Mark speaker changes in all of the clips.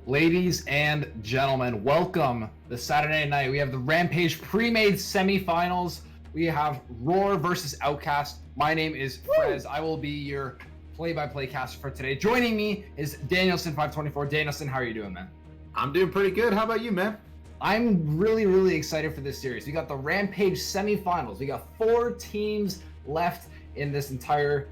Speaker 1: Ladies and gentlemen, welcome this Saturday night. We have the Rampage Premade semifinals. We have Rawr versus Outkast. My name is Frez. I will be your play-by-play caster for today. Joining me is Danielson524. Danielson, how are you doing, man?
Speaker 2: I'm doing pretty good. How about you, man?
Speaker 1: I'm really excited for this series. We got the Rampage semifinals. We got 4 teams left in this entire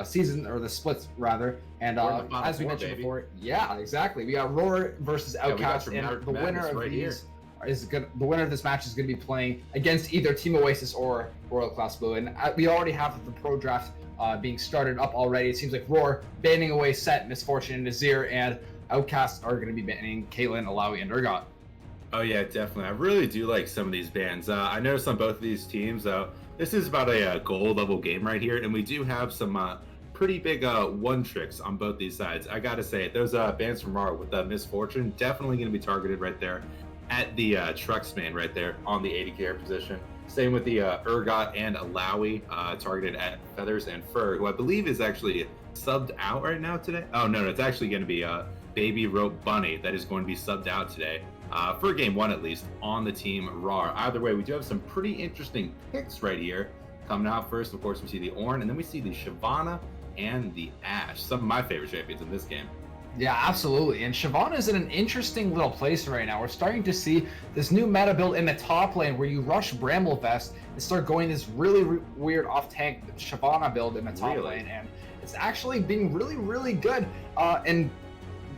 Speaker 1: season, or the splits rather. And as we mentioned before, yeah, exactly. We got Rawr versus Outkast, and the winner of these is good. The winner of this match is going to be playing against either Team Oasis or Royal Class Blue. And we already have the pro draft being started up already. It seems like Rawr banning away Set, Misfortune, and Nazir, and Outkast are going to be banning Caitlyn, Alawi, and Urgot.
Speaker 2: Oh yeah, definitely. I really do like some of these bans. I noticed on both of these teams, this is about a gold level game right here, and we do have some pretty big one tricks on both these sides. I gotta say, those bans from Rawr with Misfortune definitely going to be targeted right there at the Trucksman right there on the 80 carry position. Same with the Urgot and Alawi, targeted at Feathers and Fur, who I believe is actually subbed out right now today. Oh no, it's actually going to be Baby Rope Bunny that is going to be subbed out today. For game 1 at least, on the team Rawr. Either way, we do have some pretty interesting picks right here. Coming out first, of course, we see the Ornn, and then we see the Shyvana and the Ashe. Some of my favorite champions in this game.
Speaker 1: Yeah, absolutely. And Shyvana is in an interesting little place right now. We're starting to see this new meta build in the top lane where you rush Bramblefest and start going this really weird off-tank Shyvana build in the top lane. And it's actually being really good. And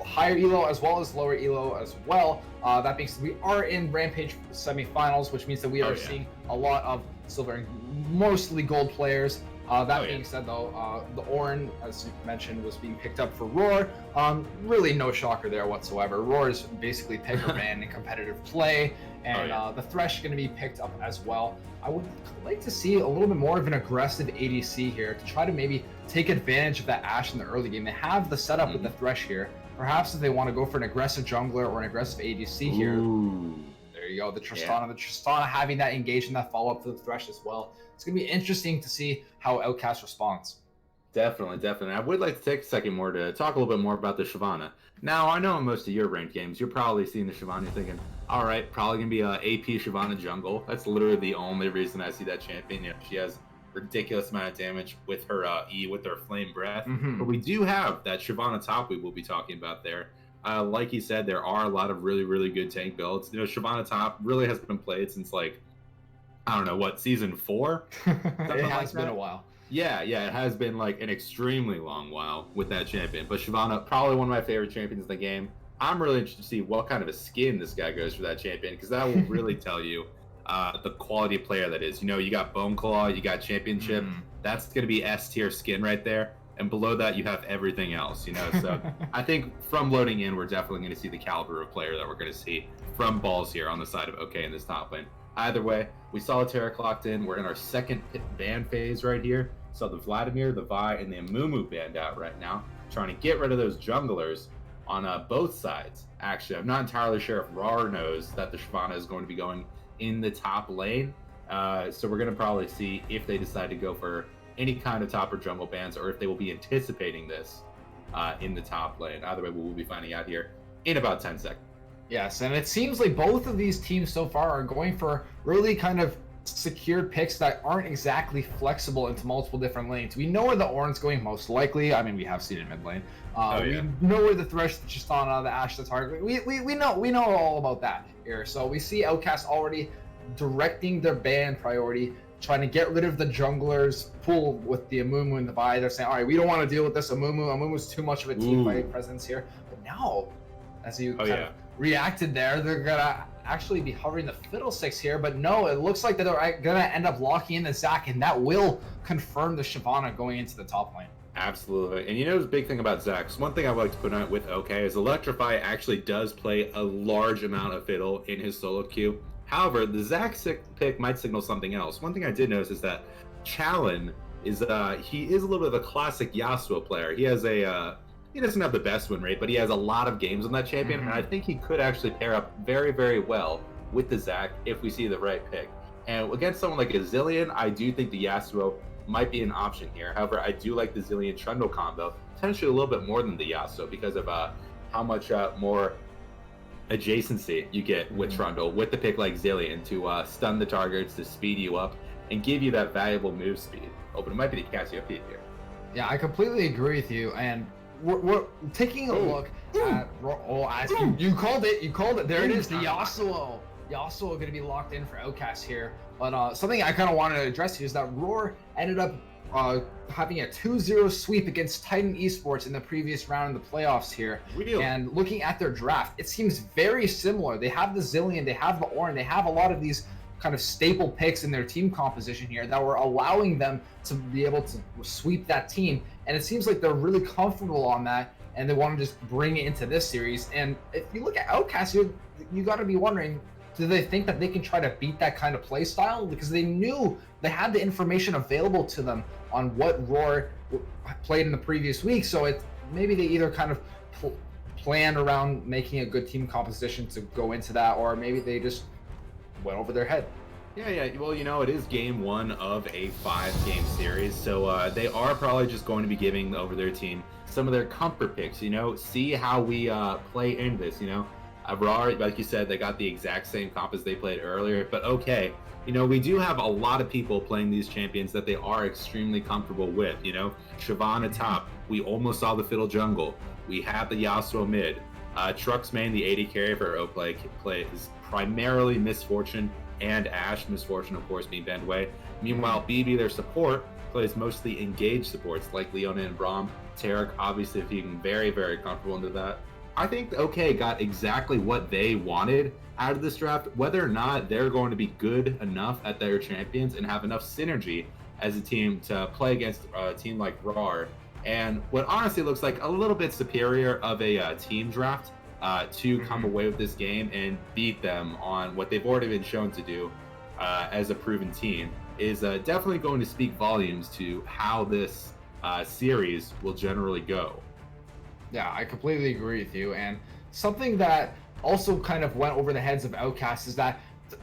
Speaker 1: higher elo as well as lower elo as well. That being said, we are in Rampage semifinals, which means that we are seeing a lot of silver and mostly gold players. That being said, though, the Orin, as you mentioned, was being picked up for Rawr. Really no shocker there whatsoever. Rawr is basically pick or ban in competitive play, and the Thresh going to be picked up as well. I would like to see a little bit more of an aggressive ADC here to try to maybe take advantage of that Ashe in the early game. They have the setup with the Thresh here. Perhaps if they want to go for an aggressive jungler or an aggressive ADC here. There you go, the Tristana having that engagement, that follow-up to the Thresh as well. It's going to be interesting to see how Outkast responds.
Speaker 2: Definitely. I would like to take a second more to talk a little bit more about the Shyvana. Now, I know in most of your ranked games, you're probably seeing the Shyvana thinking, all right, probably going to be a AP Shyvana jungle. That's literally the only reason I see that champion. You know, she has ridiculous amount of damage with her E, with her flame breath. But we do have that Shyvana top we will be talking about there. Like you said, there are a lot of really good tank builds. You know, Shyvana top really has been played since, like, I don't know, what, season 4?
Speaker 1: It has been a while.
Speaker 2: Yeah, it has been like an extremely long while with that champion. But Shyvana, probably one of my favorite champions in the game. I'm really interested to see what kind of a skin this guy goes for that champion, because that will really tell you the quality of player that is. You know, you got Bone Claw, you got Championship. That's going to be S tier skin right there. And below that, you have everything else, you know? So I think from loading in, we're definitely going to see the caliber of player that we're going to see from Balls here on the side of OK in this top lane. Either way, we saw Tara locked in. We're in our second ban phase right here. So the Vladimir, the Vi, and the Amumu banned out right now, trying to get rid of those junglers on both sides. Actually, I'm not entirely sure if Rawr knows that the Shyvana is going to be going in the top lane. So we're going to probably see if they decide to go for any kind of top or jungle bans, or if they will be anticipating this in the top lane. Either way, we will be finding out here in about 10 seconds.
Speaker 1: Yes, and it seems like both of these teams so far are going for really kind of secured picks that aren't exactly flexible into multiple different lanes. We know where the Orin's going most likely. I mean, we have seen it mid lane. We know where the Thresh, the Tristana, the Ashe, the target. We know all about that here. So we see Outkast already directing their ban priority, trying to get rid of the junglers pool with the Amumu and the Vi. They're saying, all right, we don't want to deal with this Amumu. Amumu's too much of a team fight presence here. But now, as you kind of reacted there, they're gonna actually be hovering the Fiddlesticks here, but no, it looks like that they're gonna end up locking in the Zac, and that will confirm the Shyvana going into the top lane.
Speaker 2: Absolutely. And you know the big thing about Zacs, one thing I would like to put out with OK is Electrify actually does play a large amount of Fiddle in his solo queue. However, the Zac pick might signal something else. One thing I did notice is that Challen is he is a little bit of a classic Yasuo player. He has he doesn't have the best win rate, but he has a lot of games on that champion, and I think he could actually pair up very well with the Zac if we see the right pick. And against someone like a Zilean, I do think the Yasuo might be an option here. However, I do like the Zilean Trundle combo, potentially a little bit more than the Yasuo, because of how much more adjacency you get with Trundle, with the pick like Zilean to stun the targets, to speed you up, and give you that valuable move speed. Oh, but it might be the Cassiopeia here.
Speaker 1: Yeah, I completely agree with you, and we're taking a look at as you called it. There it is, the Yasuo going to be locked in for Outkast here. But something I kind of wanted to address here is that Rawr ended up having a 2-0 sweep against Titan Esports in the previous round of the playoffs here. And looking at their draft, it seems very similar. They have the Zilean, they have the Orin, they have a lot of these kind of staple picks in their team composition here that were allowing them to be able to sweep that team. And it seems like they're really comfortable on that, and they want to just bring it into this series. And if you look at Outkast, you got to be wondering, do they think that they can try to beat that kind of play style? Because they knew they had the information available to them on what Rawr played in the previous week. So maybe they either kind of planned around making a good team composition to go into that, or maybe they just went over their head.
Speaker 2: Yeah. Well, you know, it is game 1 of a 5-game series, so they are probably just going to be giving over their team some of their comfort picks. You know, see how we play in this. You know, Rawr, like you said, they got the exact same comp as they played earlier. But okay, you know, we do have a lot of people playing these champions that they are extremely comfortable with. You know, Shyvana top, we almost saw the Fiddle jungle. We have the Yasuo mid. Truck's main, the AD carry for Oplay play is primarily Misfortune and Ashe. Misfortune, of course, being banned away. Meanwhile, BB, their support, plays mostly engaged supports like Leona and Braum. Tarek, obviously, feeling very comfortable into that. I think OK got exactly what they wanted out of this draft. Whether or not they're going to be good enough at their champions and have enough synergy as a team to play against a team like Rawr, and what honestly looks like a little bit superior of a team draft to come away with this game and beat them on what they've already been shown to do as a proven team, is definitely going to speak volumes to how this series will generally go.
Speaker 1: Yeah, I completely agree with you. And something that also kind of went over the heads of Outkast is that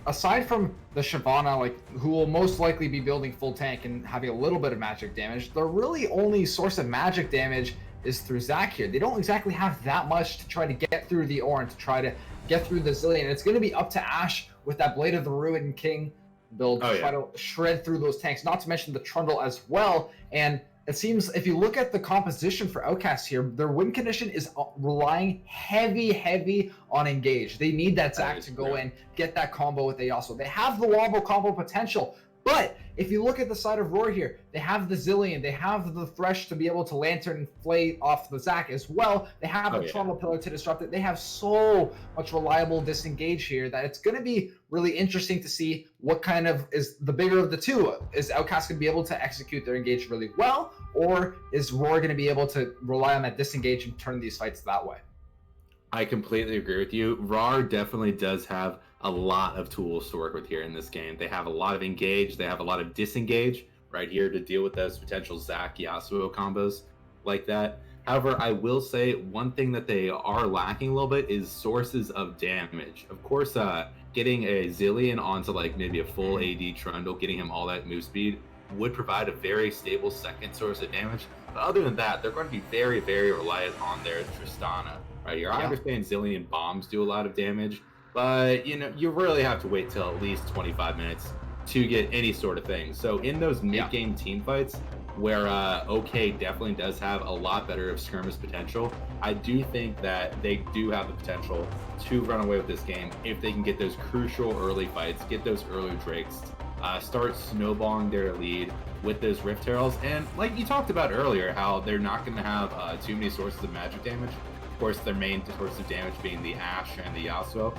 Speaker 1: aside from the Shyvana, like, who will most likely be building full tank and having a little bit of magic damage, their really only source of magic damage is through Zac here. They don't exactly have that much to try to get through the Ornn, to try to get through the Zilean. It's going to be up to Ashe with that Blade of the Ruined King build to try to shred through those tanks, not to mention the Trundle as well. And it seems, if you look at the composition for Outkast here, their win condition is relying heavy on engage. They need that Zac to go in, get that combo with Yasuo. They have the wombo combo potential, but if you look at the side of Rawr here, they have the Zilean, they have the Thresh to be able to lantern and flay off the Zac as well. They have the Trundle Pillar to disrupt it. They have so much reliable disengage here that it's going to be really interesting to see what kind of is the bigger of the two. Is Outkast going to be able to execute their engage really well, or is Rawr going to be able to rely on that disengage and turn these fights that way?
Speaker 2: I completely agree with you. Rawr definitely does have a lot of tools to work with here in this game. They have a lot of engage, they have a lot of disengage right here to deal with those potential Zac Yasuo combos like that. However, I will say one thing that they are lacking a little bit is sources of damage. Of course, getting a Zilean onto like maybe a full AD Trundle, getting him all that move speed would provide a very stable second source of damage. But other than that, they're going to be very reliant on their Tristana right here. I understand Zilean bombs do a lot of damage, but you really have to wait till at least 25 minutes to get any sort of thing. So in those mid-game team fights where OK definitely does have a lot better of skirmish potential, I do think that they do have the potential to run away with this game if they can get those crucial early fights, get those early Drakes, start snowballing their lead with those Rift Heralds. And like you talked about earlier, how they're not going to have too many sources of magic damage. Of course, their main source of damage being the Ashe and the Yasuo.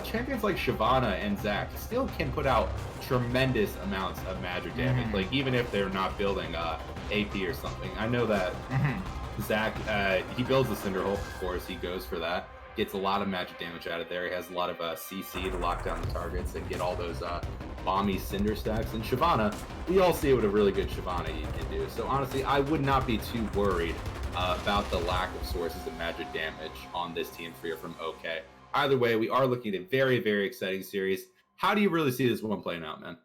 Speaker 2: Champions like Shyvana and Zac still can put out tremendous amounts of magic damage, like even if they're not building AP or something. I know that Zac, he builds the Cinderhole, of course, he goes for that, gets a lot of magic damage out of there. He has a lot of CC to lock down the targets and get all those bomby Cinder stacks. And Shyvana, we all see what a really good Shyvana you can do. So honestly, I would not be too worried about the lack of sources of magic damage on this team here from OK. Either way, we are looking at a very exciting series. How do you really see this one playing out, man?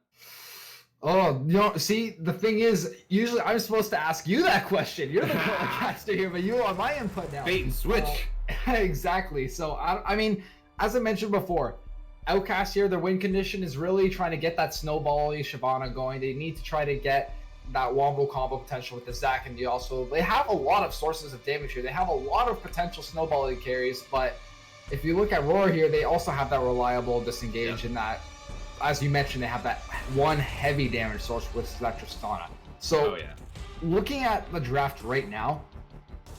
Speaker 1: Oh, see, the thing is, usually I'm supposed to ask you that question. You're the broadcaster here, but you are my input now.
Speaker 2: Bait and switch.
Speaker 1: Exactly. So, I mean, as I mentioned before, Outkast here, their win condition is really trying to get that snowball-y Shyvana going. They need to try to get that wombo combo potential with the Zac and the Yasuo. They have a lot of sources of damage here. They have a lot of potential snowball carries, but if you look at Rawr here, they also have that reliable disengage in that, as you mentioned, they have that one heavy damage source, which is that Tristana. So looking at the draft right now,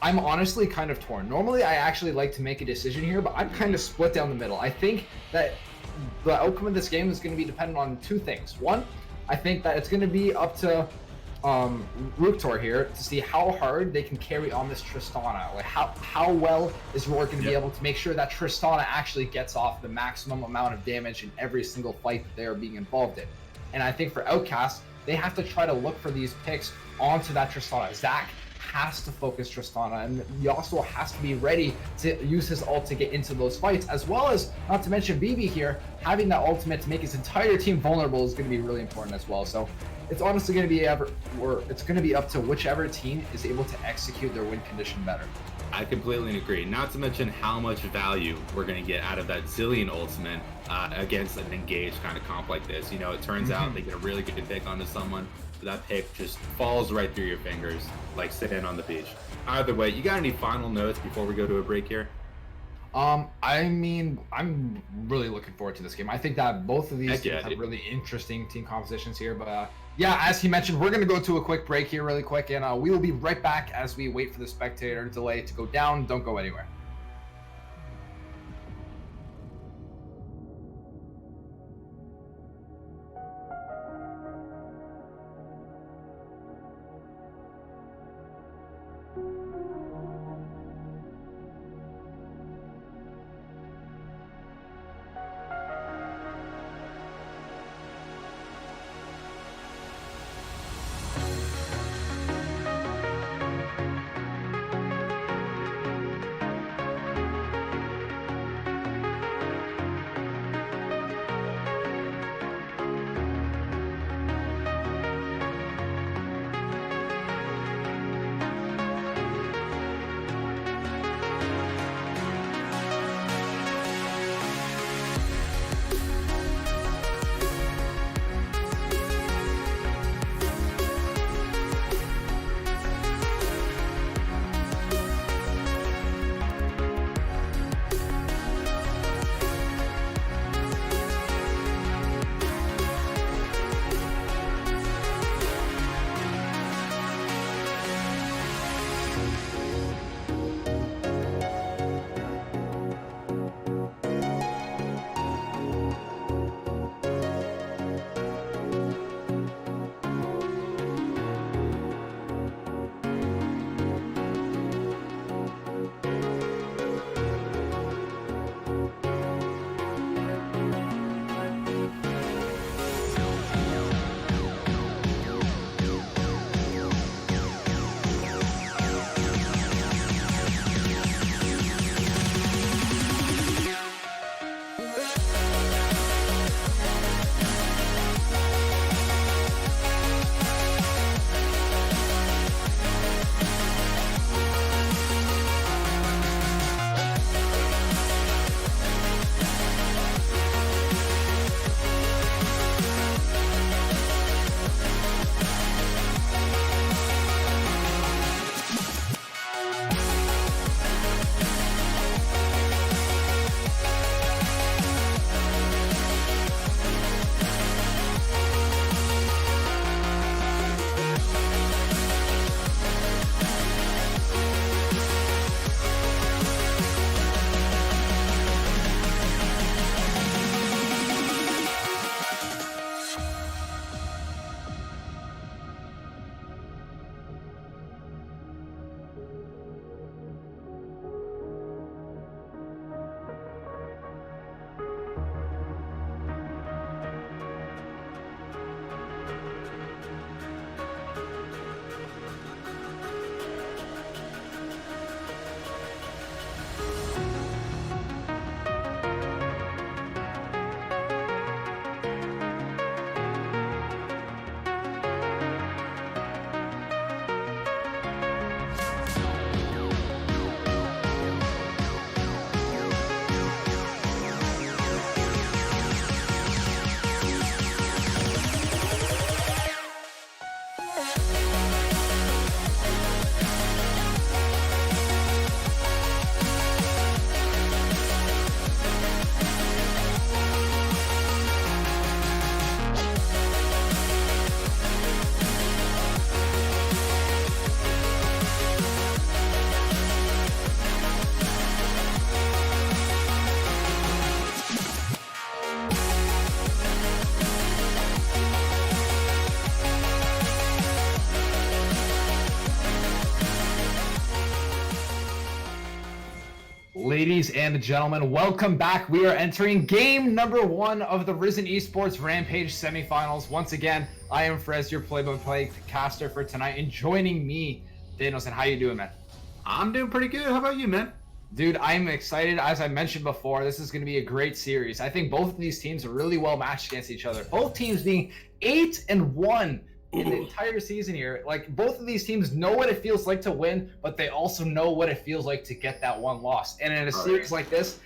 Speaker 1: I'm honestly kind of torn. Normally, I actually like to make a decision here, but I'm kind of split down the middle. I think that the outcome of this game is going to be dependent on two things. One, I think that it's going to be up to Ruktor here to see how hard they can carry on this Tristana. Like how well is Rawr going to be able to make sure that Tristana actually gets off the maximum amount of damage in every single fight that they are being involved in. And I think for Outkast, they have to try to look for these picks onto that Tristana. Zac has to focus Tristana, and Yasuo has to be ready to use his ult to get into those fights, as well as, not to mention BB here, having that ultimate to make his entire team vulnerable is going to be really important as well. So it's honestly going to be it's going to be up to whichever team is able to execute their win condition better.
Speaker 2: I completely agree. Not to mention how much value we're going to get out of that Zilean ultimate against an engaged kind of comp like this. You know, it turns out they get a really good pick onto someone. That pick just falls right through your fingers, like sitting on the beach. Either way, you got any final notes before we go to a break here?
Speaker 1: I mean, I'm really looking forward to this game. I think that both of these teams have really interesting team compositions here. But yeah, as he mentioned, we're going to go to a quick break here really quick, and we will be right back as we wait for the spectator delay to go down. Don't go anywhere. Ladies and gentlemen, welcome back. We are entering game number 1 of the Risen Esports Rampage semifinals. Once again, I am Frez, your play-by-play caster for tonight, and joining me, Danielson. How you doing, man?
Speaker 2: I'm doing pretty good. How about you, man?
Speaker 1: Dude, I'm excited. As I mentioned before, this is going to be a great series. I think both of these teams are really well matched against each other. Both teams being 8-1 in the entire season here. Like, both of these teams know what it feels like to win, but they also know what it feels like to get that one loss. And in a series like this,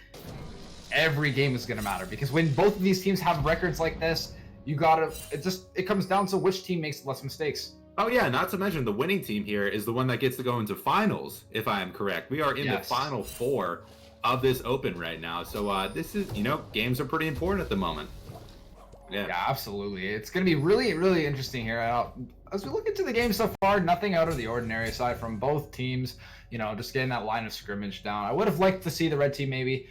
Speaker 1: every game is going to matter, because when both of these teams have records like this, you gotta, it comes down to which team makes less mistakes.
Speaker 2: Oh yeah, not to mention the winning team here is the one that gets to go into finals, if I am correct. We are in the final 4 of this open right now. So this is, games are pretty important at the moment. Yeah,
Speaker 1: absolutely. It's going to be really, really interesting here. As we look into the game so far, nothing out of the ordinary aside from both teams, just getting that line of scrimmage down. I would have liked to see the red team maybe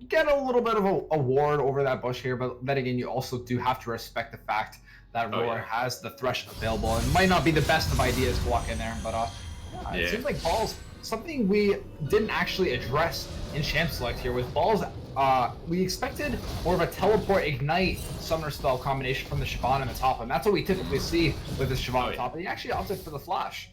Speaker 1: get a little bit of a ward over that bush here, but then again, you also do have to respect the fact that Rawr has the thresh available, and might not be the best of ideas to walk in there, but it seems like Balls, something we didn't actually address in Champ Select here with Balls. We expected more of a teleport ignite summoner spell combination from the Shyvana in the top, and that's what we typically see with the Shyvana top, but he actually opted for the flash.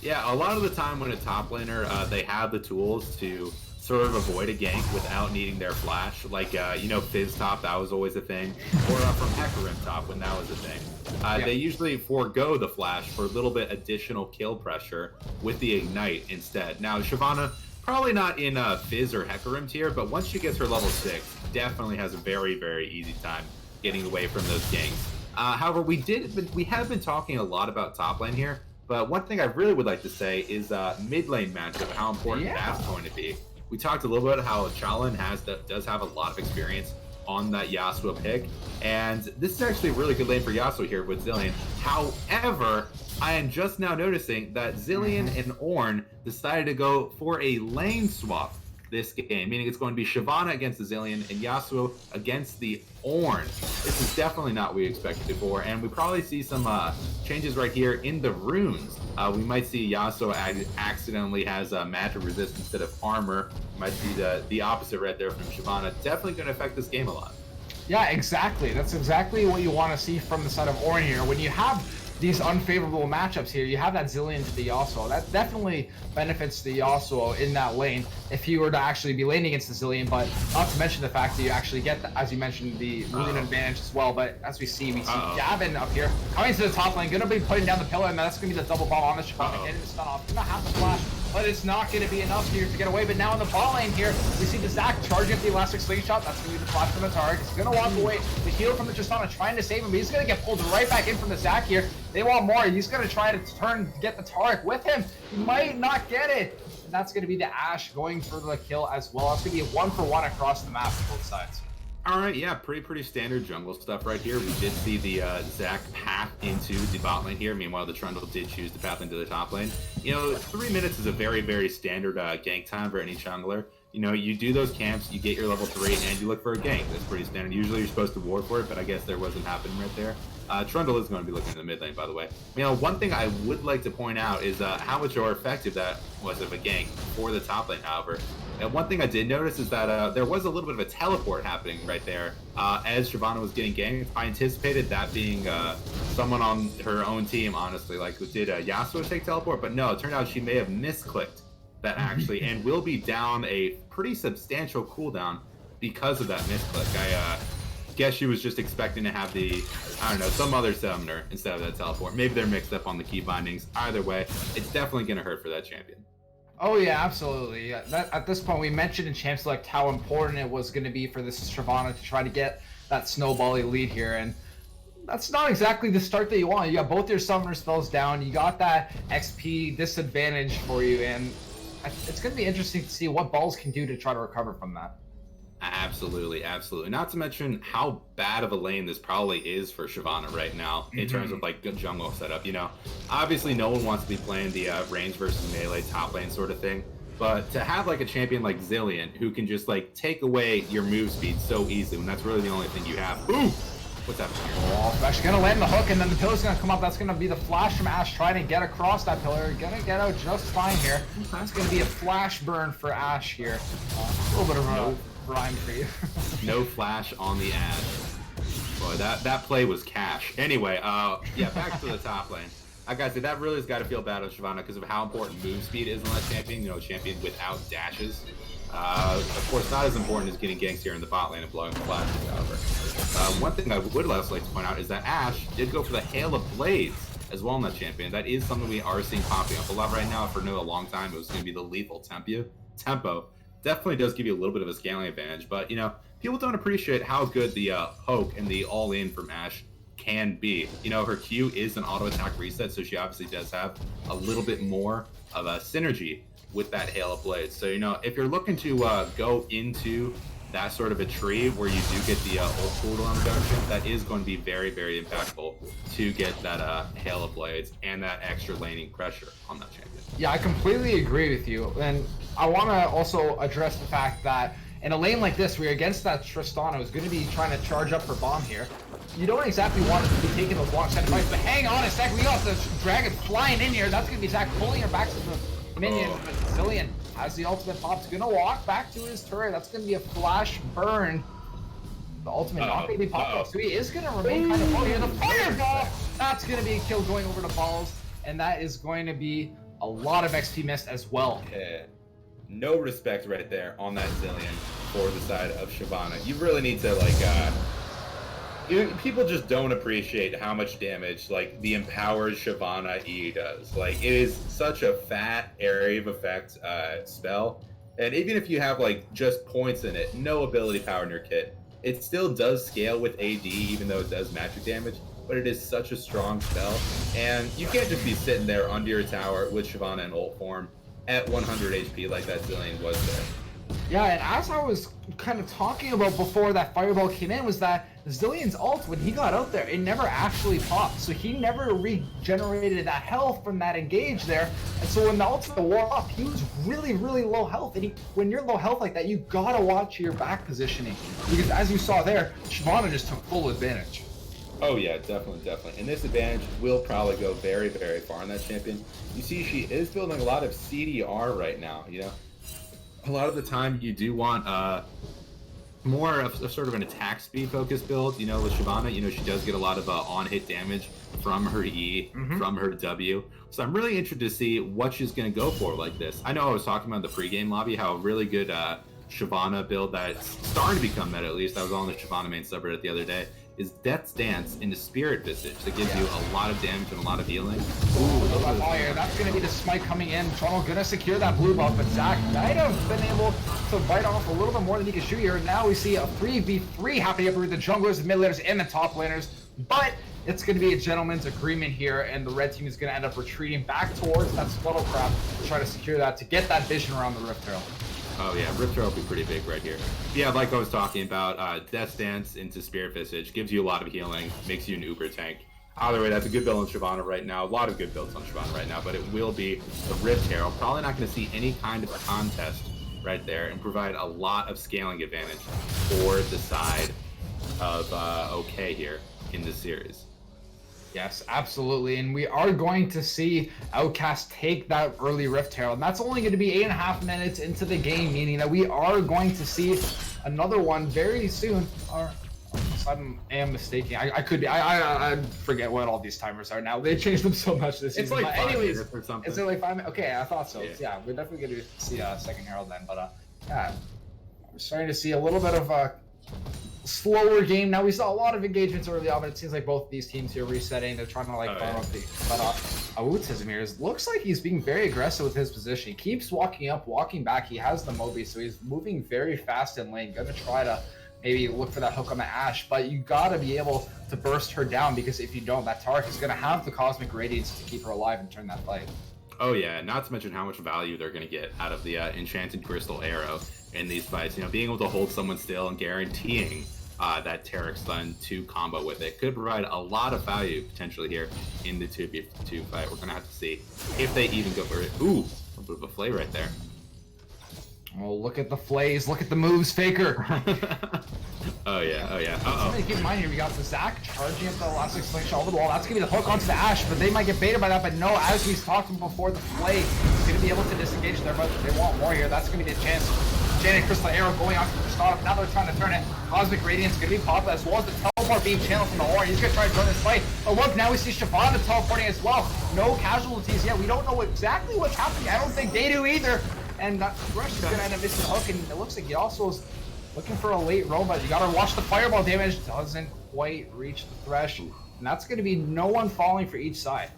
Speaker 2: Yeah, a lot of the time when a top laner, they have the tools to sort of avoid a gank without needing their flash, like Fizz top, that was always a thing, or from Hecarim top when that was a thing. They usually forego the flash for a little bit additional kill pressure with the ignite instead. Now Shyvana, probably not in Fizz or Hecarim tier, but once she gets her level 6, definitely has a very, very easy time getting away from those ganks. However, we have been talking a lot about top lane here, but one thing I really would like to say is mid lane matchup, how important that's going to be. We talked a little bit how Challen does have a lot of experience on that Yasuo pick, and this is actually a really good lane for Yasuo here with Zilean. However, I am just now noticing that Zilean and Ornn decided to go for a lane swap this game, meaning it's going to be Shyvana against the Zilean and Yasuo against the Ornn. This is definitely not what we expected before, and we probably see some changes right here in the runes. We might see Yasuo accidentally has magic resist instead of armor. We might see the opposite right there from Shyvana. Definitely going to affect this game a lot.
Speaker 1: Yeah, exactly. That's exactly what you want to see from the side of Ornn here. When you have these unfavorable matchups here, you have that Zilean to the Yasuo. That definitely benefits the Yasuo in that lane if you were to actually be laning against the Zilean, but not to mention the fact that you actually get, as you mentioned, the rune advantage as well. But as we see Gavin up here coming to the top lane, gonna be putting down the pillar, and that's gonna be the double bomb on the Shyvana, getting the stun off. Gonna have to flash, but it's not gonna be enough here to get away. But now in the bot lane here, we see the Zac charging up the elastic slingshot. That's gonna be the flash from the Tarek. He's gonna walk away. The heal from the Tristana trying to save him, but he's gonna get pulled right back in from the Zac here. They want more. He's going to try to get the Tarek with him. He might not get it. And that's going to be the Ashe going for the kill as well. It's going to be a 1-for-1 across the map for both sides.
Speaker 2: All right, yeah, pretty standard jungle stuff right here. We did see the Zac path into the bot lane here. Meanwhile, the Trundle did choose to path into the top lane. 3 minutes is a very, very standard gank time for any jungler. You do those camps, you get your level 3, and you look for a gank. That's pretty standard. Usually you're supposed to ward for it, but I guess there wasn't happening right there. Trundle is going to be looking in the mid lane, by the way. One thing I would like to point out is how much more effective that was of a gank for the top lane, however. And one thing I did notice is that there was a little bit of a teleport happening right there as Shyvana was getting ganked. I anticipated that being someone on her own team, honestly. Like, did Yasuo take teleport? But no, it turned out she may have misclicked that actually, and will be down a pretty substantial cooldown because of that misclick. I guess she was just expecting to have some other summoner instead of that teleport. Maybe they're mixed up on the key bindings. Either way, it's definitely going to hurt for that champion.
Speaker 1: Oh yeah, absolutely. Yeah, at this point, we mentioned in Champ Select how important it was going to be for this Shyvana to try to get that snowbally lead here, and that's not exactly the start that you want. You got both your summoner spells down, you got that XP disadvantage for you, and it's going to be interesting to see what Balls can do to try to recover from that.
Speaker 2: Absolutely. Not to mention how bad of a lane this probably is for Shyvana right now in terms of like good jungle setup. Obviously no one wants to be playing the range versus melee top lane sort of thing, but to have like a champion like Zilean who can just like take away your move speed so easily when that's really the only thing you have. Ooh! What's happening here?
Speaker 1: Oh, actually gonna land the hook, and then the pillar's gonna come up. That's gonna be the flash from Ash trying to get across that pillar. Gonna get out just fine here. That's gonna be a flash burn for Ash here. A little bit of a rhyme for you.
Speaker 2: No flash on the Ash. Boy, that play was cash. Anyway, yeah, back to the top lane. I gotta say, that really has got to feel bad on Shyvana because of how important move speed is on that champion. You know, champion without dashes. Of course, not as important as getting ganks here in the bot lane and blowing flashes, however. One thing I would also like to point out is that Ash did go for the Hail of Blades as well in that champion. That is something we are seeing popping up a lot right now. For a long time, it was going to be the lethal tempo. Definitely does give you a little bit of a scaling advantage, but, you know, people don't appreciate how good the poke and the all-in from Ash can be. You know, her Q is an auto attack reset, so she obviously does have a little bit more of a synergy with that Hail of Blades. So, you know, if you're looking to go into that sort of a tree where you do get the ult cooldown reduction, that is going to be very, very impactful to get that Hail of Blades and that extra laning pressure on that champion.
Speaker 1: Yeah, I completely agree with you. And I want to also address the fact that in a lane like this, where you're against that Tristana who's going to be trying to charge up her bomb here, you don't exactly want to be taking those long set fights, but hang on a second, we got the dragon flying in here. That's going to be Zach pulling her back to the minion, but Zillion has the ultimate pops, gonna walk back to his turret. That's gonna be a flash burn. The ultimate not gonna be popped up, so he is gonna remain kind of low here. The fireball, that's gonna be a kill going over to balls, and that is going to be a lot of XP missed as well.
Speaker 2: Yeah. No respect right there on that Zillion for the side of Shyvana. You really need to, like, people just don't appreciate how much damage, like, the empowered Shyvana E does. Like, it is such a fat area of effect spell, and even if you have, like, just points in it, no ability power in your kit, it still does scale with AD, even though it does magic damage, but it is such a strong spell, and you can't just be sitting there under your tower with Shyvana in ult form at 100 HP like that Zillion was there.
Speaker 1: Yeah, and as I was kind of talking about before that fireball came in, was that Zillion's ult, when he got out there, it never actually popped. So he never regenerated that health from that engage there. And so when the ultimate wore off, he was really, really low health. And when you're low health like that, you gotta watch your back positioning. Because as you saw there, Shyvana just took full advantage.
Speaker 2: Oh yeah, definitely. And this advantage will probably go very, very far on that champion. You see, she is building a lot of CDR right now, you know? A lot of the time you do want more of sort of an attack speed focused build, you know, with Shyvana. You know, she does get a lot of on-hit damage from her E, from her W. So I'm really interested to see what she's going to go for like this. I know I was talking about in the pregame lobby how a really good Shyvana build that's starting to become meta, at least. I was on the Shyvana main subreddit the other day, is Death's Dance into Spirit Visage that gives you a lot of damage and a lot of healing.
Speaker 1: Ooh, fire. That's going to be the smite coming in. Toronto going to secure that blue buff, but Zach might have been able to bite off a little bit more than he can shoot here. Now we see a 3v3 happening up with the junglers, the mid laners, and the top laners, but it's going to be a gentleman's agreement here, and the red team is going to end up retreating back towards that scuttle crab to try to secure that, to get that vision around the Rift Herald.
Speaker 2: Oh yeah, Rift Herald will be pretty big right here. Yeah, like I was talking about, Death's Dance into Spirit Visage gives you a lot of healing, makes you an uber tank. Either way, that's a good build on Shyvana right now. A lot of good builds on Shyvana right now, but it will be the Rift Herald. Probably not going to see any kind of a contest right there, and provide a lot of scaling advantage for the side of OK here in this series.
Speaker 1: Yes, absolutely, and we are going to see Outkast take that early Rift Herald, and that's only going to be 8.5 minutes into the game, meaning that we are going to see another one very soon. I am mistaken. I could be. I forget what all these timers are now. They changed them so much this season.
Speaker 2: It's like 5
Speaker 1: anyways,
Speaker 2: minutes or something.
Speaker 1: It's like 5 minutes. Okay, I thought so. Yeah, we're definitely going to see a second Herald then, but yeah, we're starting to see a little bit of a slower game. Now we saw a lot of engagements early on, but it seems like both these teams here resetting. They're trying to like farm up the. But Outkast here looks like he's being very aggressive with his position. He keeps walking up, walking back. He has the Moby, so he's moving very fast in lane. Gonna try to maybe look for that hook on the Ash, but you gotta be able to burst her down, because if you don't, that Tark is gonna have the Cosmic Radiance to keep her alive and turn that fight.
Speaker 2: Oh yeah, not to mention how much value they're gonna get out of the Enchanted Crystal Arrow in these fights. You know, being able to hold someone still and guaranteeing that Taric stun to combo with it could provide a lot of value potentially here in the 2v2 fight. We're gonna have to see if they even go for it. Ooh, a bit of a flay right there.
Speaker 1: Oh, look at the flays, look at the moves, Faker.
Speaker 2: Oh yeah, oh yeah.
Speaker 1: Something to keep in mind here, we got the Zach charging up the elastic slingshot over the wall. That's gonna be the hook onto the Ash, but they might get baited by that. But no, as we talked before, the play is gonna be able to disengage there, but they want more here. That's gonna be the chance. Janet Crystal Arrow going on to the start. Now they're trying to turn it. Cosmic Radiance gonna be popped, as well as the teleport being channeled from the Rawr. He's gonna try to join this fight. But look, now we see Shyvana teleporting as well. No casualties yet. We don't know exactly what's happening. I don't think they do either. And that Thresh is gonna end up missing the hook, and it looks like Yasuo's looking for a late roam, but you gotta watch the fireball damage. Doesn't quite reach the Thresh, and that's gonna be no one falling for each side.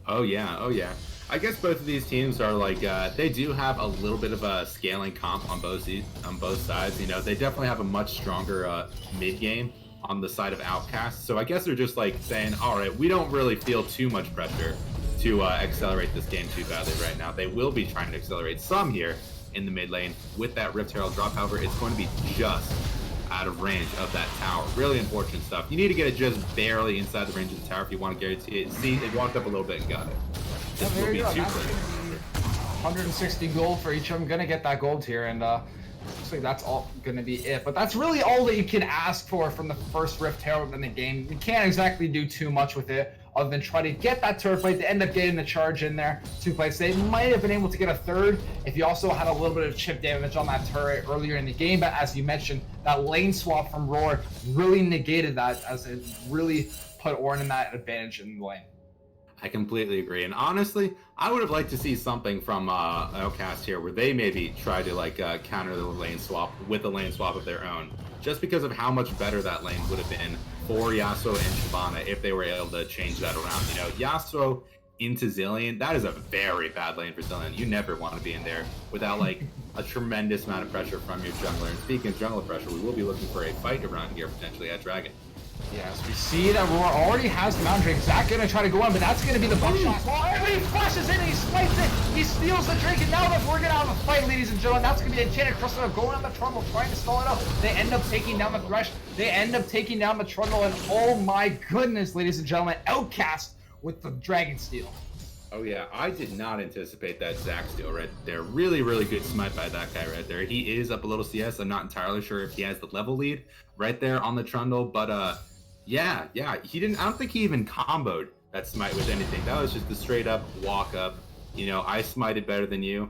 Speaker 2: Oh yeah, oh yeah. I guess both of these teams are like, they do have a little bit of a scaling comp on both sides. You know, they definitely have a much stronger mid game on the side of Outkast. So I guess they're just like saying, all right, we don't really feel too much pressure to accelerate this game too badly right now. They will be trying to accelerate some here in the mid lane with that Rift Herald drop. However, it's going to be just out of range of that tower. Really unfortunate stuff. You need to get it just barely inside the range of the tower if you want to guarantee it. See, it walked up a little bit and got it.
Speaker 1: This will be 160 gold for each of them. Gonna get that gold here, and looks like that's all gonna be it. But that's really all that you can ask for from the first Rift Herald in the game. You can't exactly do too much with it other than try to get that turret plate. They end up getting the charge in there. 2 plates. They might have been able to get a third if you also had a little bit of chip damage on that turret earlier in the game. But as you mentioned, that lane swap from Rawr really negated that, as it really put Ornn in that advantage in the lane.
Speaker 2: I completely agree, and honestly, I would have liked to see something from Outkast here, where they maybe try to like counter the lane swap with a lane swap of their own, just because of how much better that lane would have been for Yasuo and Shyvana if they were able to change that around. You know, Yasuo into Zilean, that is a very bad lane for Zilean. You never want to be in there without like a tremendous amount of pressure from your jungler. And speaking of jungler pressure, we will be looking for a fight around here potentially at Dragon.
Speaker 1: Yes, we see that Rawr already has the Mountain Drake. Zach gonna try to go on, but that's gonna be the buckshot. Oh, and he flashes in, he swipes it, he steals the drink, and now that we're gonna have a fight, ladies and gentlemen. That's gonna be Enchanted Crystal going on the Trundle, trying to stall it out. They end up taking down the Thresh, they end up taking down the Trundle, and oh my goodness, ladies and gentlemen, Outkast with the Dragon Steel.
Speaker 2: Oh yeah, I did not anticipate that Zach steal right there. Really, really good smite by that guy right there. He is up a little CS. I'm not entirely sure if he has the level lead right there on the Trundle, but yeah, he didn't. I don't think he even comboed that smite with anything. That was just a straight up walk up. You know, I smited better than you.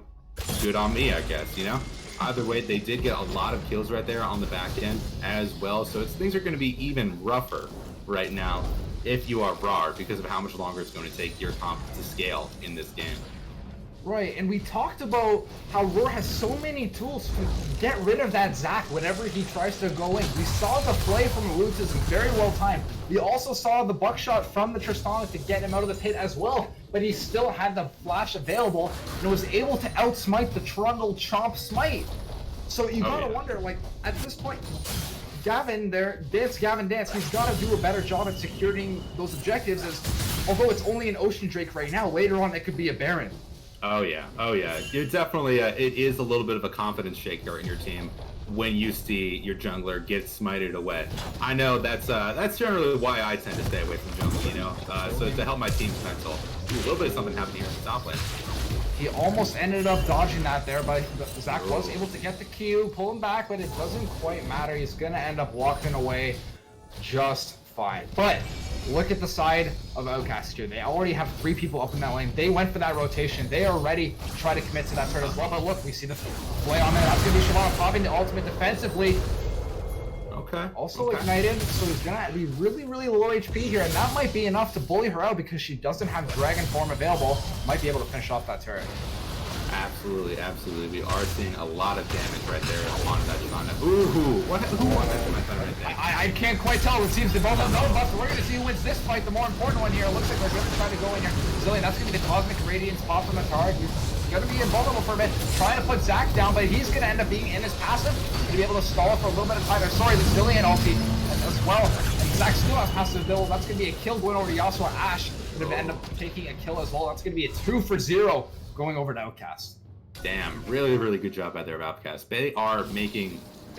Speaker 2: Good on me, I guess. You know. Either way, they did get a lot of kills right there on the back end as well. So things are going to be even rougher right now if you are Rawr, because of how much longer it's going to take your comp to scale in this game.
Speaker 1: Right, and we talked about how Rawr has so many tools to get rid of that Zac whenever he tries to go in. We saw the play from Lutz is very well timed. We also saw the buckshot from the Tristana to get him out of the pit as well, but he still had the flash available and was able to outsmite the Trundle Chomp Smite. So you gotta wonder, like, at this point, Gavin there, Gavin Dance, he's gotta do a better job at securing those objectives, as although it's only an Ocean Drake right now, later on it could be a Baron.
Speaker 2: Oh yeah. It definitely it is a little bit of a confidence shaker in your team when you see your jungler get smited away. I know that's generally why I tend to stay away from jungle, you know. So to help my team's mental. Ooh, a little bit of something happening here in the top lane.
Speaker 1: He almost ended up dodging that there, but Zach was able to get the Q, pull him back, but it doesn't quite matter. He's gonna end up walking away just fine. But look at the side of Outkast here. They already have 3 people up in that lane. They went for that rotation. They are ready to try to commit to that turret as well. But look, we see the play on there. That's going to be Shyvana popping the ultimate defensively. Also ignited, so he's going to be really, really low HP here. And that might be enough to bully her out because she doesn't have Dragon Form available. Might be able to finish off that turret.
Speaker 2: Absolutely. We are seeing a lot of damage right there on that Trundle. Ooh, who won that right there?
Speaker 1: I can't quite tell. It seems they both have no buffs. We're going to see who wins this fight, the more important one here. It looks like they're going to try to go in here. Zilean, that's going to be the Cosmic Radiance pop from the card. He's going to be invulnerable for a bit, trying to put Zach down, but he's going to end up being in his passive to be able to stall it for a little bit of time. Sorry, the Zilean ulti as well. And Zach still has passive build. That's going to be a kill going over to Yasuo. Ash going to end up taking a kill as well. That's going to be a 2 for 0 going over to Outkast.
Speaker 2: Damn, really good job out there of Outkast. They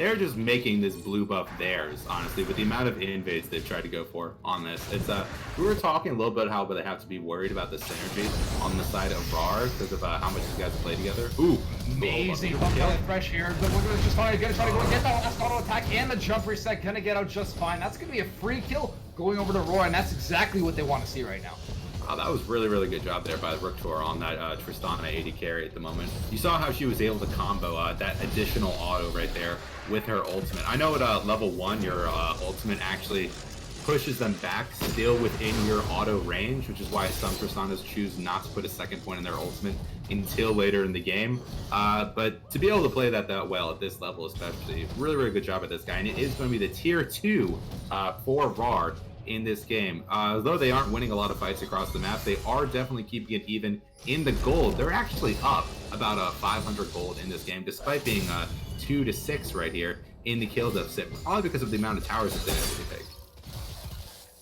Speaker 2: they're just making this blue buff theirs, honestly, with the amount of invades they've tried to go for on this. It's we were talking a little bit how they have to be worried about the synergy on the side of Rawr because of how much these guys play together. Ooh,
Speaker 1: amazing bump on the Thresh here. But we're just gonna try to go get that last auto attack and the jump reset. Gonna get out just fine. That's gonna be a free kill going over to Rawr, and that's exactly what they want to see right now.
Speaker 2: That was really good job there by Rook Tor on that Tristana AD carry at the moment. You saw how she was able to combo that additional auto right there with her ultimate. I know at level 1 your ultimate actually pushes them back still within your auto range, which is why some Tristanas choose not to put a second point in their ultimate until later in the game. But to be able to play that well at this level especially, really good job at this guy. And it is going to be the tier 2 for Rawr in this game. Though they aren't winning a lot of fights across the map, they are definitely keeping it even in the gold. They're actually up about 500 gold in this game, despite being 2 to 6 right here in the kill deficit, probably because of the amount of towers that they're able to take.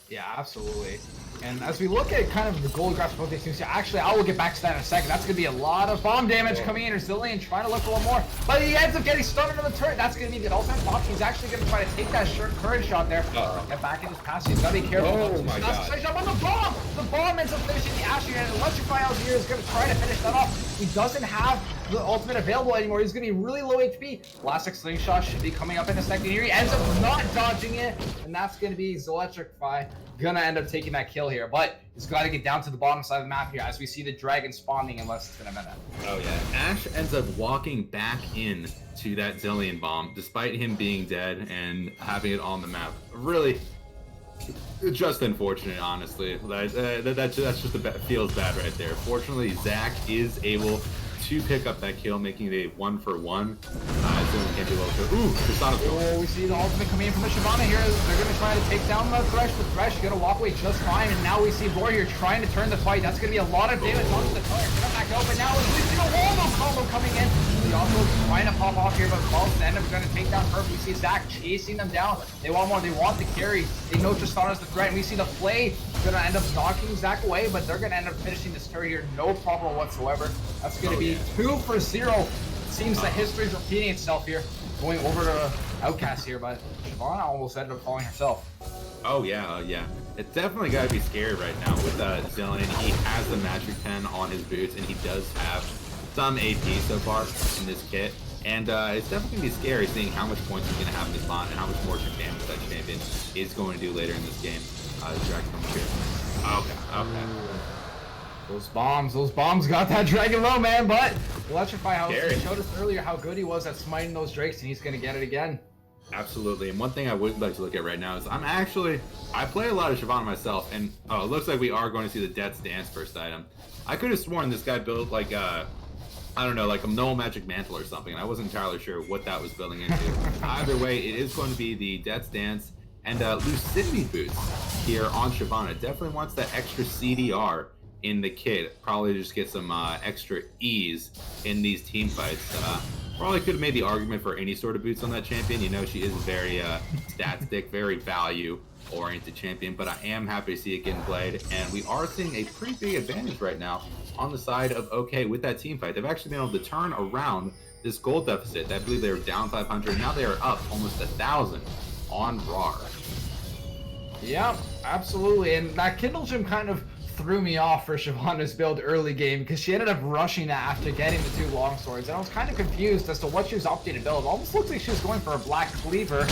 Speaker 1: Yeah, absolutely. And as we look at kind of the gold graphs for both these teams, actually, I will get back to that in a second. That's going to be a lot of bomb damage coming in. Zillion trying to look for one more, but he ends up getting stunned into the turret. That's going to be the ultimate pop. He's actually going to try to take that current shot there. Get back in his pass. He's got to be careful.
Speaker 2: Oh my god.
Speaker 1: On the bomb! The bomb ends up finishing the Asher, and Electrify out here is going to try to finish that off. He doesn't have the ultimate available anymore. He's going to be really low HP. Elastic Slingshot should be coming up in a second here. He ends up not dodging it, and that's going to be Electrify gonna end up taking that kill here, but he's got to get down to the bottom side of the map here as we see the dragon spawning in less than a minute.
Speaker 2: Oh yeah, Ash ends up walking back in to that Zillion bomb despite him being dead and having it on the map. Really, just unfortunate, honestly. That's just feels bad right there. Fortunately, Zach is able to pick up that kill, making it a 1-for-1. Zillion can't do well. Ooh, Tristana's going.
Speaker 1: Oh, we see the ultimate coming in from the Shyvana here. They're going to try to take down the Thresh. The Thresh is going to walk away just fine. And now we see Rawr here trying to turn the fight. That's going to be a lot of damage onto the turret. Get him back out. But now we see the wall combo coming in. The also trying to pop off here, but Paul's end up going to take down Perp. We see Zach chasing them down. They want more. They want the carry. They know Tristana's the threat. And we see the Flay going to end up knocking Zach away, but they're going to end up finishing this turret here. No problem whatsoever. That's going to be 2-for-0. Seems that history's repeating itself here. Going over to Outkast here, but Shyvana almost ended up falling herself.
Speaker 2: Oh yeah. It's definitely got to be scary right now with Zillion. He has the magic pen on his boots, and he does have some AP so far in this kit. And it's definitely going to be scary seeing how much points he's going to have in his bot and how much more damage that champion is going to do later in this game. Dragon comes here. Okay.
Speaker 1: Those bombs got that dragon low, man, but Electrify House showed us earlier how good he was at smiting those drakes, and he's going to get it again.
Speaker 2: Absolutely, and one thing I would like to look at right now is I play a lot of Shyvana myself, and it looks like we are going to see the Death's Dance first item. I could have sworn this guy built like I don't know, like a no magic mantle or something, and I wasn't entirely sure what that was building into. Either way, it is going to be the Death's Dance and Lucidity boots here on Shyvana. Definitely wants that extra CDR in the kit, probably just get some extra ease in these team fights. Probably could have made the argument for any sort of boots on that champion. You know, she is very stat stick, very value oriented champion, but I am happy to see it getting played, and we are seeing a pretty big advantage right now on the side of OK with that team fight. They've actually been able to turn around this gold deficit. I believe they were down 500, now they are up almost 1,000 on Rawr.
Speaker 1: Yeah, absolutely, and that Kindle Gem kind of threw me off for Shyvana's build early game because she ended up rushing that after getting the 2 longswords, and I was kind of confused as to what she was opting to build. It almost looks like she was going for a black cleaver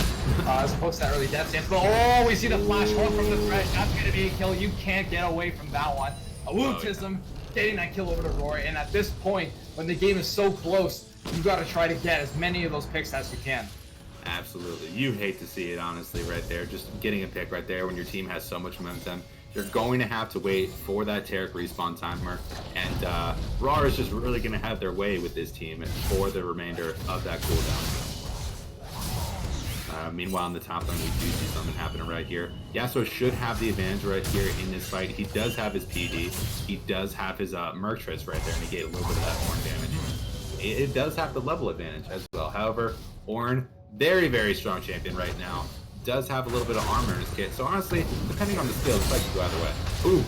Speaker 1: as opposed to that early death stance. But we see the flash hook from the Thresh. That's going to be a kill. You can't get away from that one. A Wootism getting that kill over to Rawr, and at this point, when the game is so close, you got to try to get as many of those picks as you can.
Speaker 2: Absolutely. You hate to see it, honestly, right there. Just getting a pick right there when your team has so much momentum. You're going to have to wait for that Taric respawn timer, and Rawr is just really going to have their way with this team for the remainder of that cooldown. Meanwhile, in the top lane, we do see something happening right here. Yasuo should have the advantage right here in this fight. He does have his PD. He does have his Merc Treads right there, and he gave a little bit of that Ornn damage. It does have the level advantage as well. However, Ornn, very, very strong champion right now. Does have a little bit of armor in his kit, so honestly, depending on the skill, it's like to go either way. Ooh.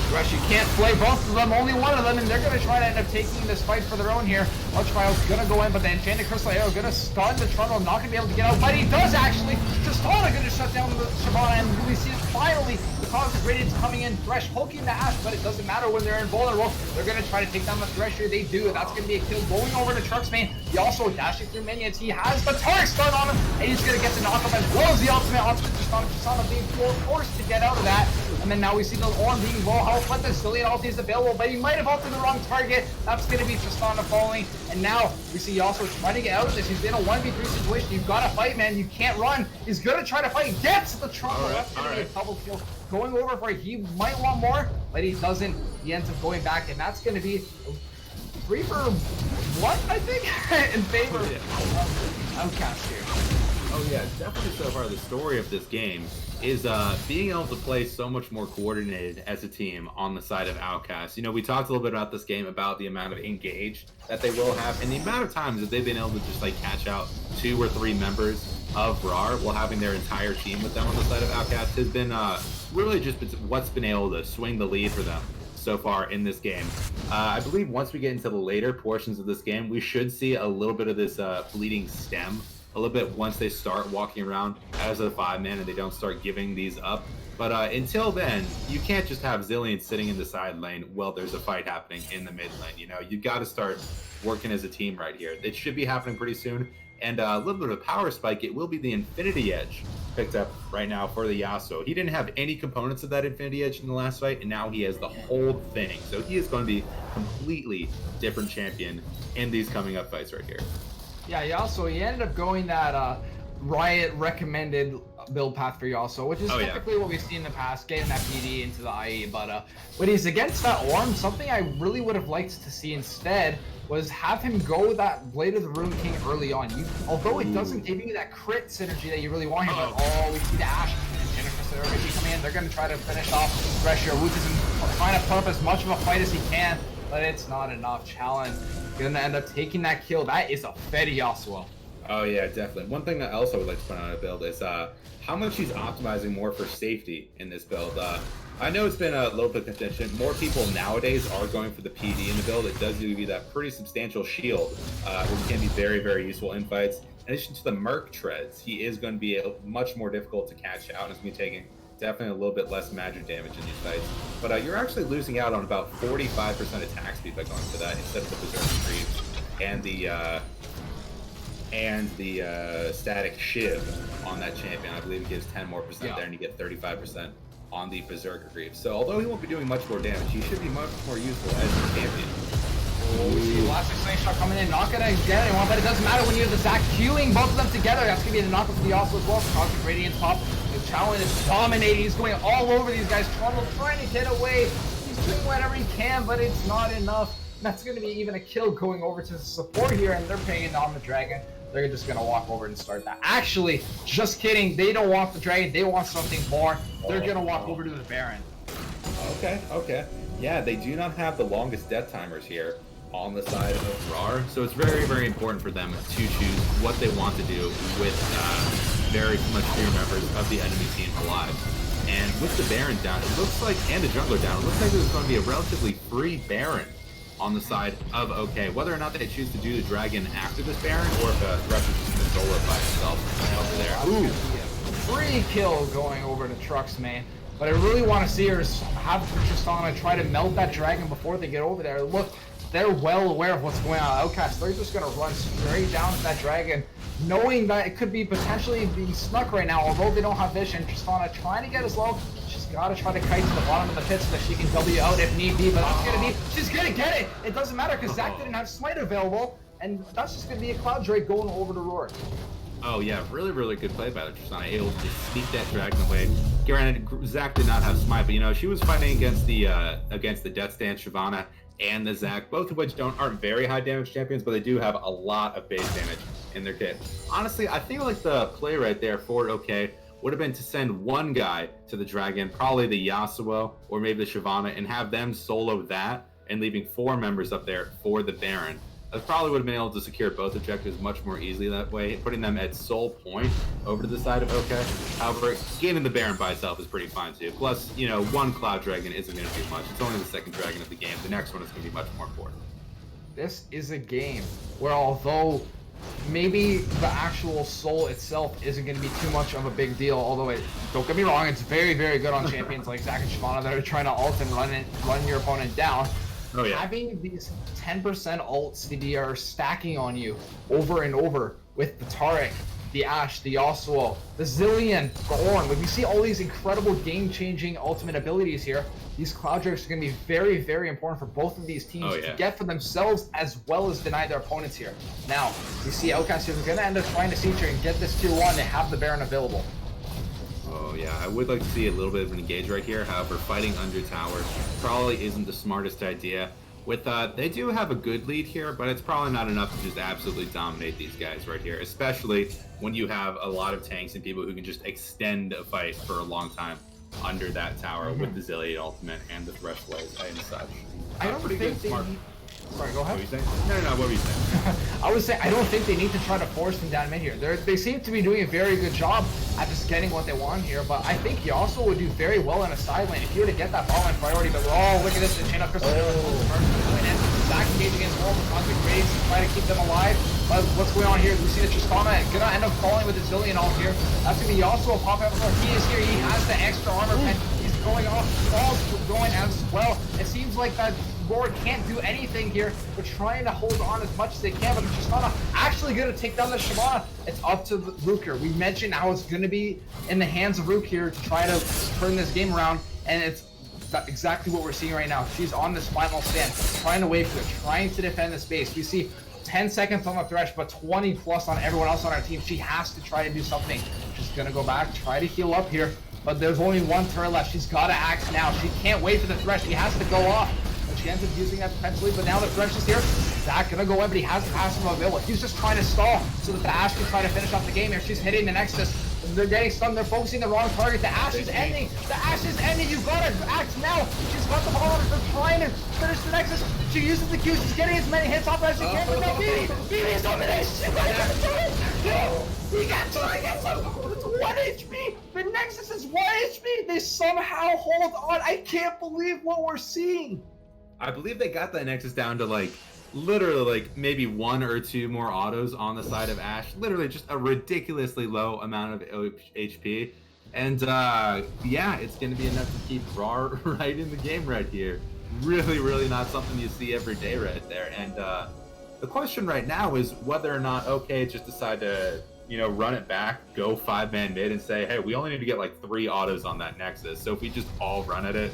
Speaker 1: Thresh Dash, you can't play both of them, only one of them, and they're going to try to end up taking this fight for their own here. Ultraviol's going to go in, but the Enchanted Crystal Arrow going to stun the Trundle, not going to be able to get out, but he does actually. Tristana going to shut down the Shyvana, and we see it finally. The Cosmic Radiance coming in, Thresh hulking the Ash, but it doesn't matter when they're invulnerable. They're going to try to take down the Thresh here. They do. That's going to be a kill going over to Truck's main. He also dashing through minions. He has the Taric stun on him, and he's going to get the knockup as well as the ultimate onto Tristana being forced to get out of that. And then now we see the Orm being low health, but the Zillion ulti is available, but he might have ulted the wrong target. That's going to be Tristana falling. And now we see Yasuo trying to get out of this. He's in a 1v3 situation. You've got to fight, man. You can't run. He's going to try to fight. Gets the Trundle. That's going to be a double kill. Going over for it. He might want more, but he doesn't. He ends up going back, and that's going to be 3 for 1, I think, in favor of Outkast here.
Speaker 2: Oh yeah, definitely so far the story of this game is being able to play so much more coordinated as a team on the side of Outkast. You know, we talked a little bit about this game, about the amount of engage that they will have, and the amount of times that they've been able to just like catch out 2 or 3 members of Rawr while having their entire team with them on the side of Outkast has been really just what's been able to swing the lead for them so far in this game. I believe once we get into the later portions of this game, we should see a little bit of this bleeding stem a little bit once they start walking around as a 5-man and they don't start giving these up. But until then, you can't just have Zillion sitting in the side lane while there's a fight happening in the mid lane. You know, you got to start working as a team right here. It should be happening pretty soon. And a little bit of a power spike, it will be the Infinity Edge picked up right now for the Yasuo. He didn't have any components of that Infinity Edge in the last fight, and now he has the whole thing. So he is going to be a completely different champion in these coming up fights right here.
Speaker 1: Yeah, Yasuo, he ended up going that Riot recommended build path for Yasuo, which is typically what we've seen in the past, getting that PD into the IE. But when he's against that Orm, something I really would have liked to see instead was have him go that Blade of the Rune King early on. Although it doesn't give you that crit synergy that you really want here, but we see the Ashe and Jennifer are going to be coming in. They're going to try to finish off Thresh. Woot is trying to put up as much of a fight as he can, but it's not enough. Challenge going to end up taking that kill. That is a fed Yasuo.
Speaker 2: Oh yeah, definitely. One thing that I also would like to point out on a build is how much he's optimizing more for safety in this build. I know it's been a little bit of contention. More people nowadays are going for the PD in the build. It does give you that pretty substantial shield, which can be very, very useful in fights. In addition to the Merc treads, he is going to be much more difficult to catch out, and it's going to be taking definitely a little bit less magic damage in these fights. But you're actually losing out on about 45% attack speed by going for that instead of the Berserker Creeps and the static shiv on that champion. I believe it gives 10% more there, and you get 35% on the Berserker Creeps. So although he won't be doing much more damage, he should be much more useful as a champion.
Speaker 1: We see Elastic Slingshot coming in, not gonna get anyone, but it doesn't matter when you have the Zac queuing both of them together. That's gonna be the knockup for the Yasuo as well. Cosmic Radiance pop. The challenge is dominating. He's going all over these guys. Trundle trying to get away. He's doing whatever he can, but it's not enough. That's gonna be even a kill going over to the support here, and they're paying on the dragon. They're just gonna walk over and start that. Actually, just kidding. They don't want the dragon. They want something more. They're gonna walk over to the Baron.
Speaker 2: Okay. Yeah, they do not have the longest death timers here on the side of Rawr, so it's very, very important for them to choose what they want to do with very much fewer members of the enemy team alive. And with the Baron down, it looks like, and the jungler down, it looks like there's going to be a relatively free Baron on the side of OK. Whether or not they choose to do the dragon after this Baron, or if Thresh is just going to solo it by himself over there.
Speaker 1: Ooh! Free kill going over to Truck's main. But I really want to see her have Tristana try to melt that dragon before they get over there. Look, they're well aware of what's going on. Outkast, they're just going to run straight down to that dragon, knowing that it could be potentially being snuck right now, although they don't have vision. Tristana trying to get as low. She's got to try to kite to the bottom of the pit so that she can W out if need be, but that's going to be, she's going to get it. It doesn't matter because Zac didn't have Smite available, and that's just going to be a Cloud Drake going over to Rawr.
Speaker 2: Oh yeah, really, really good play by the Tristana, able to just sneak that dragon away. Granted, Zac did not have Smite, but you know, she was fighting against the Death Stance Shyvana and the Zac, both of which aren't very high damage champions, but they do have a lot of base damage in their kit. Honestly, I feel like the play right there for OK would have been to send one guy to the dragon, probably the Yasuo or maybe the Shyvana, and have them solo that, and leaving 4 members up there for the Baron. That probably would have been able to secure both objectives much more easily that way, putting them at sole point over to the side of OK. However, gaining the Baron by itself is pretty fine too. Plus, you know, one Cloud Dragon isn't going to do much. It's only the second dragon of the game. The next one is going to be much more important.
Speaker 1: This is a game where, although maybe the actual soul itself isn't going to be too much of a big deal, although don't get me wrong, it's very, very good on champions like Zac and Shyvana that are trying to ult and run your opponent down.
Speaker 2: Oh, yeah.
Speaker 1: Having these 10% ults that are stacking on you over and over with the Taric, the Ashe, the Yasuo, the Zilean, the Ornn. When we see all these incredible game-changing ultimate abilities here, these Cloud Drakes are going to be very, very important for both of these teams to get for themselves as well as deny their opponents here. Now, we see Outkast here. They're going to end up trying to siege here and get this tier 1 to have the Baron available.
Speaker 2: Oh yeah, I would like to see a little bit of an engage right here. However, fighting under tower probably isn't the smartest idea. With they do have a good lead here, but it's probably not enough to just absolutely dominate these guys right here, especially when you have a lot of tanks and people who can just extend a fight for a long time under that tower with the Zilean ultimate and the Thresh Blaze and such.
Speaker 1: I don't think they need... Sorry, go ahead.
Speaker 2: What were you saying? No, what were you saying?
Speaker 1: I would say I don't think they need to try to force them down mid here. They seem to be doing a very good job at just getting what they want here, but I think he also would do very well in a side lane if he were to get that bot lane priority. But look at this, the chain up Crystal. Zac engaging against all the Cosmic Rays to try to keep them alive. But what's going on here? We see that Tristana gonna end up falling with his Zilean ult here. That's gonna be Yasuo pop out before he is here. He has the extra armor pen. He's going off. Falls going as well. It seems like that Rawr can't do anything here. They're trying to hold on as much as they can, but Tristana actually going to take down the Shyvana. It's up to Rook here. We mentioned how it's going to be in the hands of Rook here to try to turn this game around, and it's exactly what we're seeing right now. She's on this final stand, trying to wait for it, trying to defend the space. We see 10 seconds on the Thresh, but 20 plus on everyone else on our team. She has to try to do something. She's going to go back, try to heal up here, but there's only one turret left. She's got to act now. She can't wait for the Thresh. She has to go off. She ends up using that defensively, but now the Thresh is here. Zac gonna go in, but he has the passive available. He's just trying to stall so that the Ashe can try to finish off the game here. She's hitting the Nexus. They're getting stunned. They're focusing the wrong target. The Ashe is ending. The Ashe is ending. You've got to act now. She's got the ball on her. They're trying to finish the Nexus. She uses the Q. She's getting as many hits off as she can, but no, BB is domination. He got to it. It's 1 HP. The Nexus is 1 HP. They somehow hold on. I can't believe what we're seeing.
Speaker 2: I believe they got that Nexus down to like literally like maybe 1 or 2 more autos on the side of Ashe. Literally just a ridiculously low amount of HP. And yeah, it's going to be enough to keep Rawr right in the game right here. Really, really not something you see every day right there. And the question right now is whether or not OK just decide to, you know, run it back, go 5-man mid and say, hey, we only need to get like 3 autos on that Nexus. So if we just all run at it,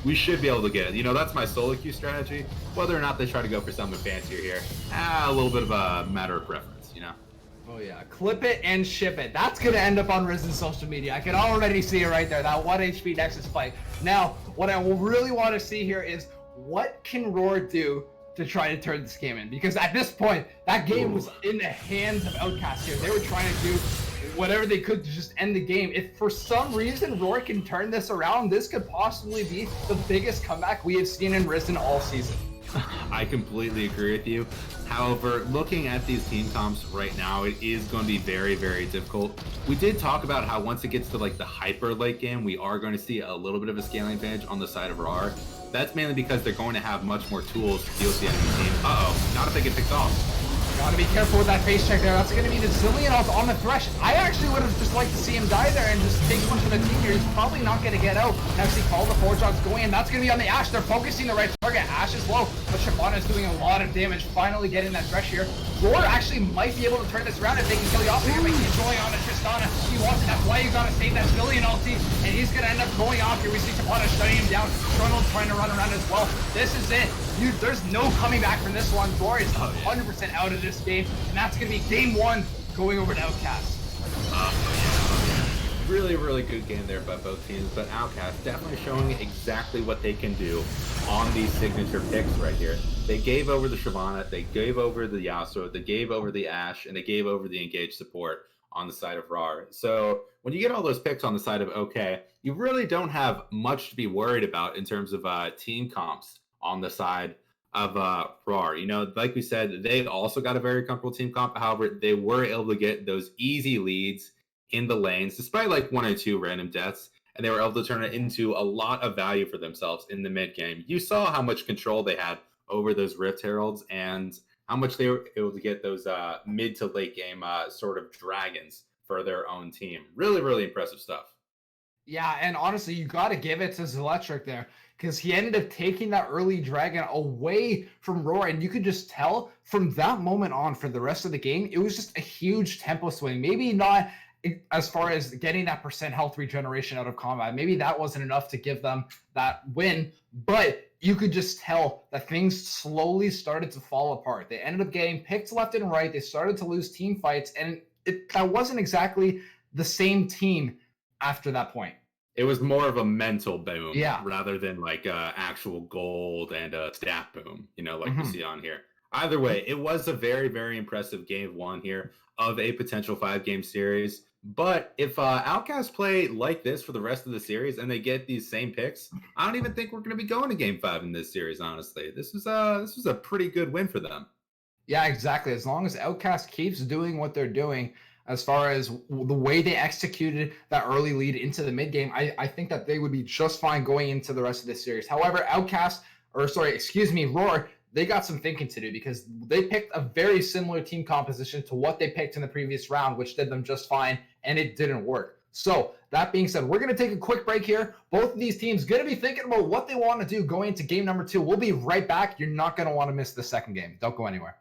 Speaker 2: we should be able to get it. You know, that's my solo queue strategy. Whether or not they try to go for something fancier here, a little bit of a matter of preference, you know?
Speaker 1: Oh yeah, clip it and ship it. That's gonna end up on Risen's social media. I can already see it right there, that 1 HP Nexus fight. Now, what I really want to see here is what can Rawr do to try to turn this game in? Because at this point, that game was in the hands of Outkast here. They were trying to do whatever they could to just end the game. If for some reason Rawr can turn this around, this could possibly be the biggest comeback we have seen in Risen all season.
Speaker 2: I completely agree with you. However, looking at these team comps right now, it is going to be very, very difficult. We did talk about how once it gets to like the hyper late game, we are going to see a little bit of a scaling advantage on the side of Rawr. That's mainly because they're going to have much more tools to deal with the enemy team. Not if they get picked off.
Speaker 1: Gotta be careful with that face check there. That's gonna be the Zilean ult on the Thresh. I actually would have just liked to see him die there and just take one for the team here. He's probably not gonna get out. Now see Call the Forge Dogs going in. That's gonna be on the Ashe. They're focusing the right target. Ashe is low, but Shyvana is doing a lot of damage. Finally getting that Thresh here. Rawr actually might be able to turn this around if they can kill the Yasuo here, but he's going on to Tristana. He wants it. That's why you gotta save that Zilean ulti, and he's gonna end up going off here. We see Shyvana shutting him down. Trundle trying to run around as well. This is it. There's no coming back from this one. Rawr is 100% out of this game, and that's going to be game 1 going over to Outkast.
Speaker 2: Really, really good game there by both teams, but Outkast definitely showing exactly what they can do on these signature picks right here. They gave over the Shyvana, they gave over the Yasuo, they gave over the Ashe, and they gave over the engaged support on the side of Rawr. So when you get all those picks on the side of OK, you really don't have much to be worried about in terms of team comps on the side of Rawr. You know, like we said, they also got a very comfortable team comp. However, they were able to get those easy leads in the lanes, despite like one or two random deaths, and they were able to turn it into a lot of value for themselves in the mid game. You saw how much control they had over those Rift Heralds and how much they were able to get those mid to late game sort of dragons for their own team. Really, really impressive stuff.
Speaker 1: Yeah, and honestly, you got to give it to Zelectric there because he ended up taking that early dragon away from Rawr, and you could just tell from that moment on for the rest of the game, it was just a huge tempo swing. Maybe not as far as getting that percent health regeneration out of combat. Maybe that wasn't enough to give them that win, but you could just tell that things slowly started to fall apart. They ended up getting picked left and right. They started to lose team fights, and that wasn't exactly the same team after that point.
Speaker 2: It was more of a mental boom,
Speaker 1: Yeah,
Speaker 2: rather than like actual gold and stat boom, you know, like we see on here. Either way, it was a very, very impressive game one here of a potential 5-game series. But if Outkast play like this for the rest of the series and they get these same picks, I don't even think we're going to be going to Game 5 in this series. Honestly, this was a pretty good win for them.
Speaker 1: yeah, exactly. As long as Outkast keeps doing what they're doing, as far as the way they executed that early lead into the mid game, I think that they would be just fine going into the rest of this series. However, Rawr, they got some thinking to do because they picked a very similar team composition to what they picked in the previous round, which did them just fine, and it didn't work. So that being said, we're going to take a quick break here. Both of these teams going to be thinking about what they want to do going into game number 2. We'll be right back. You're not going to want to miss the second game. Don't go anywhere.